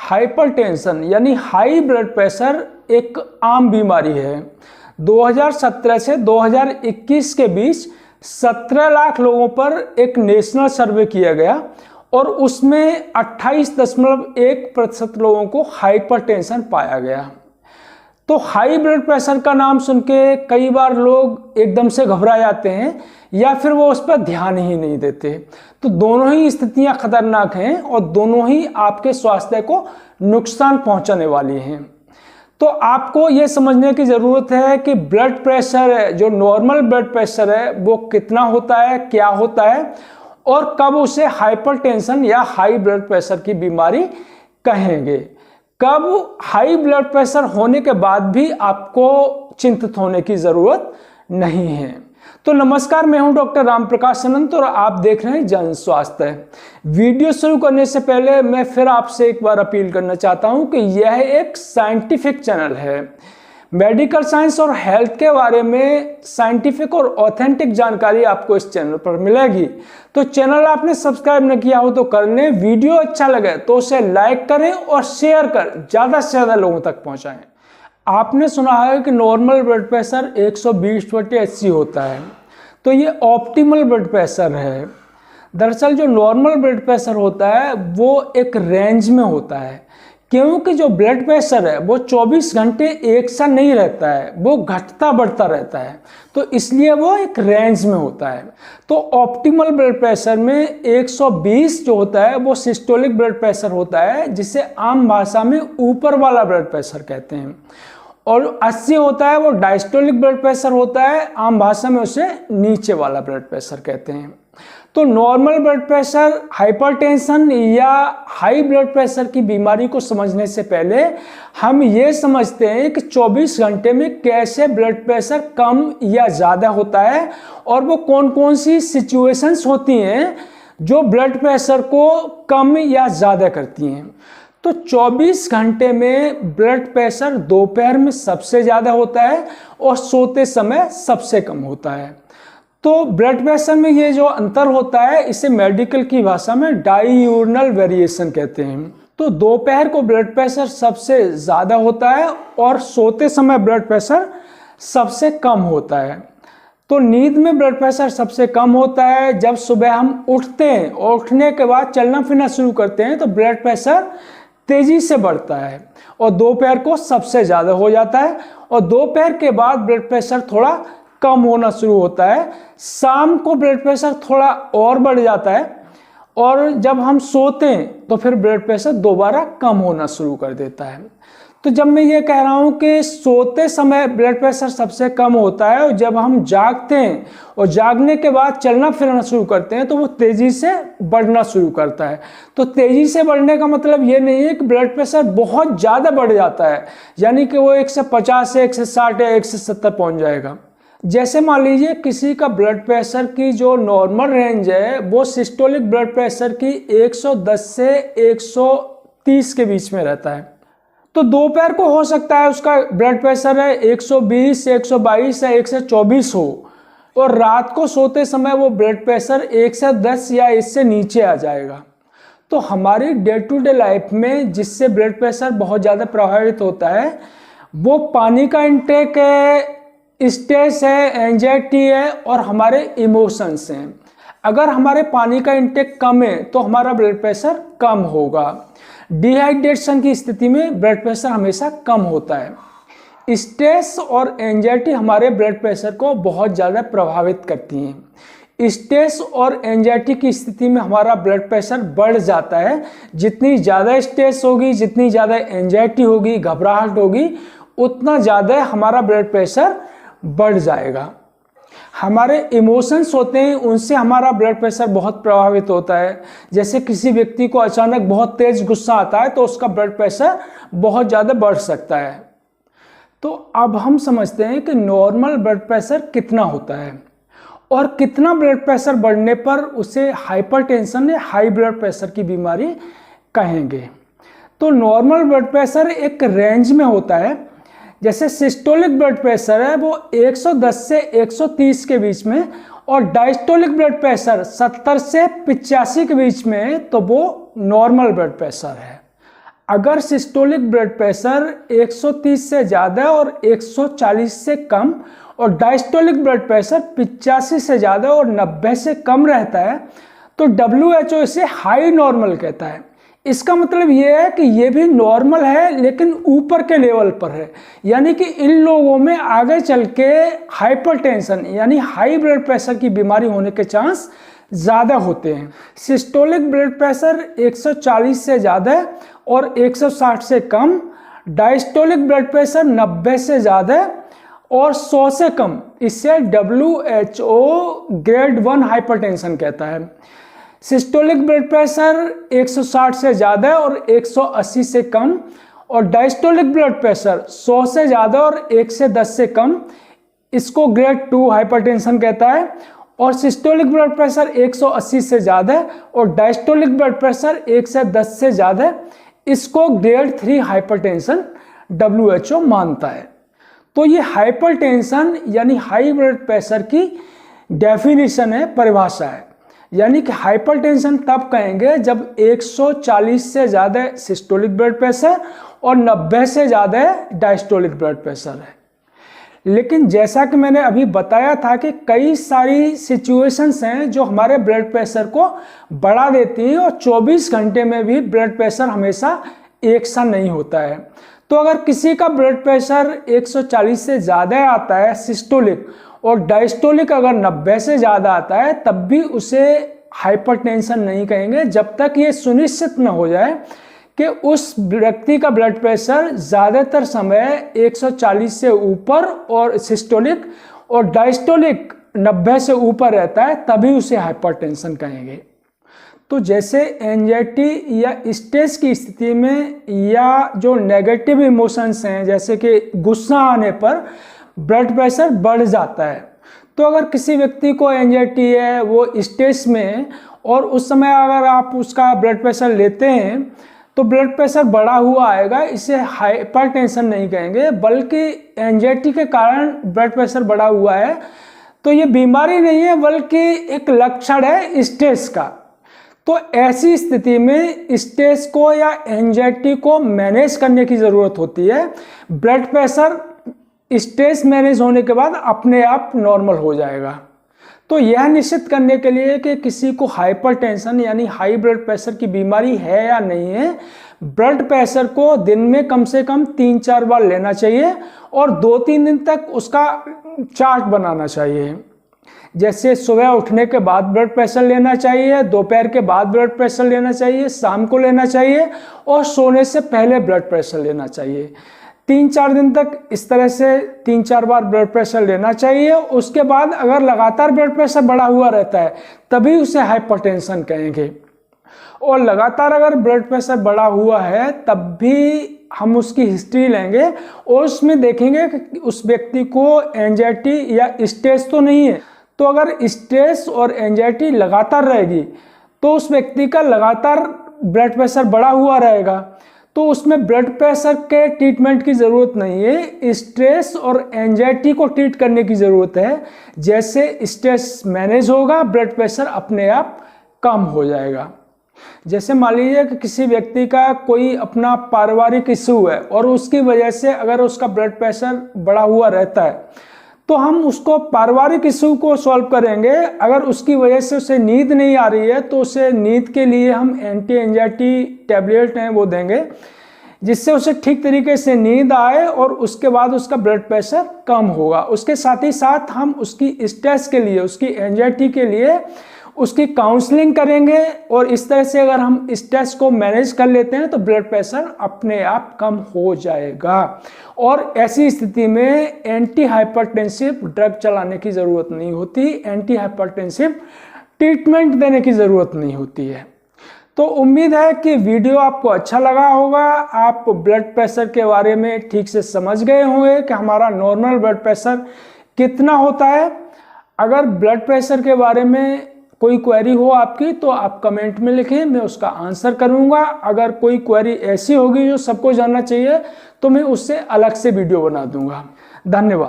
Hypertension यानी high blood pressure एक आम बीमारी है। 2017 से 2021 के बीच 17 लाख लोगों पर एक नेशनल सर्वे किया गया और उसमें 28.1% लोगों को हाइपरटेंशन पाया गया। तो हाई ब्लड प्रेशर का नाम सुन के कई बार लोग एकदम से घबरा जाते हैं या फिर वो उस पर ध्यान ही नहीं देते। तो दोनों ही स्थितियां खतरनाक हैं और दोनों ही आपके स्वास्थ्य को नुकसान पहुंचाने वाली हैं। तो आपको ये समझने की ज़रूरत है कि ब्लड प्रेशर है, जो नॉर्मल ब्लड प्रेशर है, वो कितना होता है, क्या होता है और कब उसे हाइपरटेंशन या हाई ब्लड प्रेशर की बीमारी कहेंगे। कब हाई ब्लड प्रेशर होने के बाद भी आपको चिंतित होने की ज़रूरत नहीं है। तो नमस्कार, मैं हूं डॉक्टर राम प्रकाश अनंत और आप देख रहे हैं जन स्वास्थ्य। वीडियो शुरू करने से पहले मैं फिर आपसे एक बार अपील करना चाहता हूं कि यह एक साइंटिफिक चैनल है। मेडिकल साइंस और हेल्थ के बारे में साइंटिफिक और ऑथेंटिक जानकारी आपको इस चैनल पर मिलेगी। तो चैनल आपने सब्सक्राइब न किया हो तो कर लें। वीडियो अच्छा लगे तो उसे लाइक करें और शेयर कर ज़्यादा से ज़्यादा लोगों तक पहुंचाएं। आपने सुना है कि नॉर्मल ब्लड प्रेशर 120/80 होता है, तो ये ऑप्टिमल ब्लड प्रेशर है। दरअसल जो नॉर्मल ब्लड प्रेशर होता है वो एक रेंज में होता है, क्योंकि जो ब्लड प्रेशर है वो 24 घंटे एक सा नहीं रहता है, वो घटता बढ़ता रहता है, तो इसलिए वो एक रेंज में होता है। तो ऑप्टिमल ब्लड प्रेशर में 120 जो होता है वो सिस्टोलिक ब्लड प्रेशर होता है, जिसे आम भाषा में ऊपर वाला ब्लड प्रेशर कहते हैं, और 80 होता है वो डायस्टोलिक ब्लड प्रेशर होता है, आम भाषा में उसे नीचे वाला ब्लड प्रेशर कहते हैं। तो नॉर्मल ब्लड प्रेशर, हाइपरटेंशन या हाई ब्लड प्रेशर की बीमारी को समझने से पहले हम ये समझते हैं कि 24 घंटे में कैसे ब्लड प्रेशर कम या ज़्यादा होता है और वो कौन कौन सी सिचुएशंस होती हैं जो ब्लड प्रेशर को कम या ज़्यादा करती हैं। तो 24 घंटे में ब्लड प्रेशर दोपहर में सबसे ज़्यादा होता है और सोते समय सबसे कम होता है। तो ब्लड प्रेशर में ये जो अंतर होता है इसे मेडिकल की भाषा में डाययूरनल वेरिएशन कहते हैं। तो दोपहर को ब्लड प्रेशर सबसे ज़्यादा होता है और सोते समय ब्लड प्रेशर सबसे कम होता है। तो नींद में ब्लड प्रेशर सबसे कम होता है। जब सुबह हम उठते हैं और उठने के बाद चलना फिरना शुरू करते हैं तो ब्लड प्रेशर तेज़ी से बढ़ता है और दोपहर को सबसे ज़्यादा हो जाता है और दोपहर के बाद ब्लड प्रेशर थोड़ा कम होना शुरू होता है। शाम को ब्लड प्रेशर थोड़ा और बढ़ जाता है और जब हम सोते हैं तो फिर ब्लड प्रेशर दोबारा कम होना शुरू कर देता है। तो जब मैं ये कह रहा हूँ कि सोते समय ब्लड प्रेशर सबसे कम होता है और जब हम जागते हैं और जागने के बाद चलना फिरना शुरू करते हैं तो वो तेज़ी से बढ़ना शुरू करता है। तो तेज़ी से बढ़ने का मतलब ये नहीं है कि ब्लड प्रेशर बहुत ज़्यादा बढ़ जाता है, यानी कि वो 150 से 160 या 170 पहुँच जाएगा। जैसे मान लीजिए किसी का ब्लड प्रेशर की जो नॉर्मल रेंज है वो सिस्टोलिक ब्लड प्रेशर की 110 से 130 के बीच में रहता है, तो दोपहर को हो सकता है उसका ब्लड प्रेशर है 120 से 122 या 124 हो और रात को सोते समय वो ब्लड प्रेशर 110 या इससे नीचे आ जाएगा। तो हमारी डे टू डे लाइफ में जिससे ब्लड प्रेशर बहुत ज़्यादा प्रभावित होता है वो पानी का इंटेक है, स्ट्रेस है, एंजाइटी है और हमारे इमोशंस हैं। अगर हमारे पानी का इंटेक कम है तो हमारा ब्लड प्रेशर कम होगा। डिहाइड्रेशन की स्थिति में ब्लड प्रेशर हमेशा कम होता है। स्ट्रेस और एंजाइटी हमारे ब्लड प्रेशर को बहुत ज़्यादा प्रभावित करती हैं। स्ट्रेस और एंजाइटी की स्थिति में हमारा ब्लड प्रेशर बढ़ जाता है। जितनी ज़्यादा स्ट्रेस होगी, जितनी ज़्यादा एंजाइटी होगी, घबराहट होगी, उतना ज़्यादा हमारा ब्लड प्रेशर बढ़ जाएगा। हमारे इमोशंस होते हैं उनसे हमारा ब्लड प्रेशर बहुत प्रभावित होता है। जैसे किसी व्यक्ति को अचानक बहुत तेज गुस्सा आता है तो उसका ब्लड प्रेशर बहुत ज़्यादा बढ़ सकता है। तो अब हम समझते हैं कि नॉर्मल ब्लड प्रेशर कितना होता है और कितना ब्लड प्रेशर बढ़ने पर उसे हाइपरटेंशन या हाई ब्लड प्रेशर की बीमारी कहेंगे। तो नॉर्मल ब्लड प्रेशर एक रेंज में होता है। जैसे सिस्टोलिक ब्लड प्रेशर है वो 110 से 130 के बीच में और डायस्टोलिक ब्लड प्रेशर 70 से 85 के बीच में, तो वो नॉर्मल ब्लड प्रेशर है। अगर सिस्टोलिक ब्लड प्रेशर 130 से ज़्यादा और 140 से कम और डायस्टोलिक ब्लड प्रेशर 85 से ज़्यादा और 90 से कम रहता है तो WHO इसे हाई नॉर्मल कहता है। इसका मतलब ये है कि ये भी नॉर्मल है लेकिन ऊपर के लेवल पर है, यानी कि इन लोगों में आगे चल के हाइपरटेंशन यानी हाई ब्लड प्रेशर की बीमारी होने के चांस ज़्यादा होते हैं। सिस्टोलिक ब्लड प्रेशर 140 से ज़्यादा और 160 से कम, डायस्टोलिक ब्लड प्रेशर 90 से ज़्यादा और 100 से कम, इसे WHO ग्रेड 1 हाइपरटेंशन कहता है। सिस्टोलिक ब्लड प्रेशर 160 से ज़्यादा और 180 से कम और डायस्टोलिक ब्लड प्रेशर 100 से ज़्यादा और 1 से 10 से कम, इसको ग्रेड 2 हाइपरटेंशन कहता है। और सिस्टोलिक ब्लड प्रेशर 180 से ज़्यादा और डायस्टोलिक ब्लड प्रेशर 1 से 10 से ज़्यादा, इसको ग्रेड 3 हाइपरटेंशन WHO मानता है। तो ये हाइपरटेंशन यानी हाई ब्लड प्रेशर की डेफिनेशन है, परिभाषा है। यानी कि हाइपरटेंशन तब कहेंगे जब 140 से ज़्यादा सिस्टोलिक ब्लड प्रेशर और 90 से ज़्यादा डायस्टोलिक ब्लड प्रेशर है। लेकिन जैसा कि मैंने अभी बताया था कि कई सारी सिचुएशंस हैं जो हमारे ब्लड प्रेशर को बढ़ा देती हैं और 24 घंटे में भी ब्लड प्रेशर हमेशा एक सा नहीं होता है। तो अगर किसी का ब्लड प्रेशर 140 से ज़्यादा आता है सिस्टोलिक और डायस्टोलिक अगर 90 से ज़्यादा आता है तब भी उसे हाइपरटेंशन नहीं कहेंगे जब तक ये सुनिश्चित न हो जाए कि उस व्यक्ति का ब्लड प्रेशर ज़्यादातर समय 140 से ऊपर और सिस्टोलिक और डायस्टोलिक 90 से ऊपर रहता है, तभी उसे हाइपरटेंशन कहेंगे। तो जैसे एंजाइटी या स्ट्रेस की स्थिति में या जो नेगेटिव इमोशंस हैं जैसे कि गुस्सा आने पर ब्लड प्रेशर बढ़ जाता है। तो अगर किसी व्यक्ति को एंजाइटी है, वो स्ट्रेस में, और उस समय अगर आप उसका ब्लड प्रेशर लेते हैं तो ब्लड प्रेशर बढ़ा हुआ आएगा, इसे हाइपरटेंशन नहीं कहेंगे, बल्कि एंजाइटी के कारण ब्लड प्रेशर बढ़ा हुआ है तो ये बीमारी नहीं है बल्कि एक लक्षण है स्ट्रेस का। तो ऐसी स्थिति में स्ट्रेस को या एंजाइटी को मैनेज करने की ज़रूरत होती है। ब्लड प्रेशर स्ट्रेस मैनेज होने के बाद अपने आप नॉर्मल हो जाएगा। तो यह निश्चित करने के लिए कि किसी को हाइपरटेंशन यानी हाई ब्लड प्रेशर की बीमारी है या नहीं है, ब्लड प्रेशर को दिन में कम से कम 3-4 बार लेना चाहिए और 2-3 दिन तक उसका चार्ट बनाना चाहिए। जैसे सुबह उठने के बाद ब्लड प्रेशर लेना चाहिए, दोपहर के बाद ब्लड प्रेशर लेना चाहिए, शाम को लेना चाहिए और सोने से पहले ब्लड प्रेशर लेना चाहिए। 3-4 दिन तक इस तरह से 3-4 बार ब्लड प्रेशर लेना चाहिए। उसके बाद अगर लगातार ब्लड प्रेशर बढ़ा हुआ रहता है तभी उसे हाइपरटेंशन कहेंगे। और लगातार अगर ब्लड प्रेशर बढ़ा हुआ है तब भी हम उसकी हिस्ट्री लेंगे और उसमें देखेंगे कि उस व्यक्ति को एंजाइटी या स्ट्रेस तो नहीं है। तो अगर स्ट्रेस और एंजाइटी लगातार रहेगी तो उस व्यक्ति का लगातार ब्लड प्रेशर बढ़ा हुआ रहेगा, तो उसमें ब्लड प्रेशर के ट्रीटमेंट की ज़रूरत नहीं है, स्ट्रेस और एंजाइटी को ट्रीट करने की ज़रूरत है। जैसे स्ट्रेस मैनेज होगा ब्लड प्रेशर अपने आप कम हो जाएगा। जैसे मान लीजिए कि किसी व्यक्ति का कोई अपना पारिवारिक इशू है और उसकी वजह से अगर उसका ब्लड प्रेशर बढ़ा हुआ रहता है तो हम उसको पारिवारिक इशू को सॉल्व करेंगे। अगर उसकी वजह से उसे नींद नहीं आ रही है तो उसे नींद के लिए हम एंटी एंजाइटी टैबलेट हैं वो देंगे जिससे उसे ठीक तरीके से नींद आए और उसके बाद उसका ब्लड प्रेशर कम होगा। उसके साथ ही साथ हम उसकी स्ट्रेस के लिए, उसकी एंजाइटी के लिए उसकी काउंसलिंग करेंगे और इस तरह से अगर हम स्ट्रेस को मैनेज कर लेते हैं तो ब्लड प्रेशर अपने आप कम हो जाएगा। और ऐसी स्थिति में एंटी हाइपरटेंसिव ड्रग चलाने की ज़रूरत नहीं होती, एंटी हाइपरटेंसिव ट्रीटमेंट देने की ज़रूरत नहीं होती है। तो उम्मीद है कि वीडियो आपको अच्छा लगा होगा, आप ब्लड प्रेशर के बारे में ठीक से समझ गए होंगे कि हमारा नॉर्मल ब्लड प्रेशर कितना होता है। अगर ब्लड प्रेशर के बारे में कोई क्वेरी हो आपकी तो आप कमेंट में लिखें, मैं उसका आंसर करूंगा। अगर कोई क्वेरी ऐसी होगी जो सबको जानना चाहिए तो मैं उससे अलग से वीडियो बना दूंगा। धन्यवाद।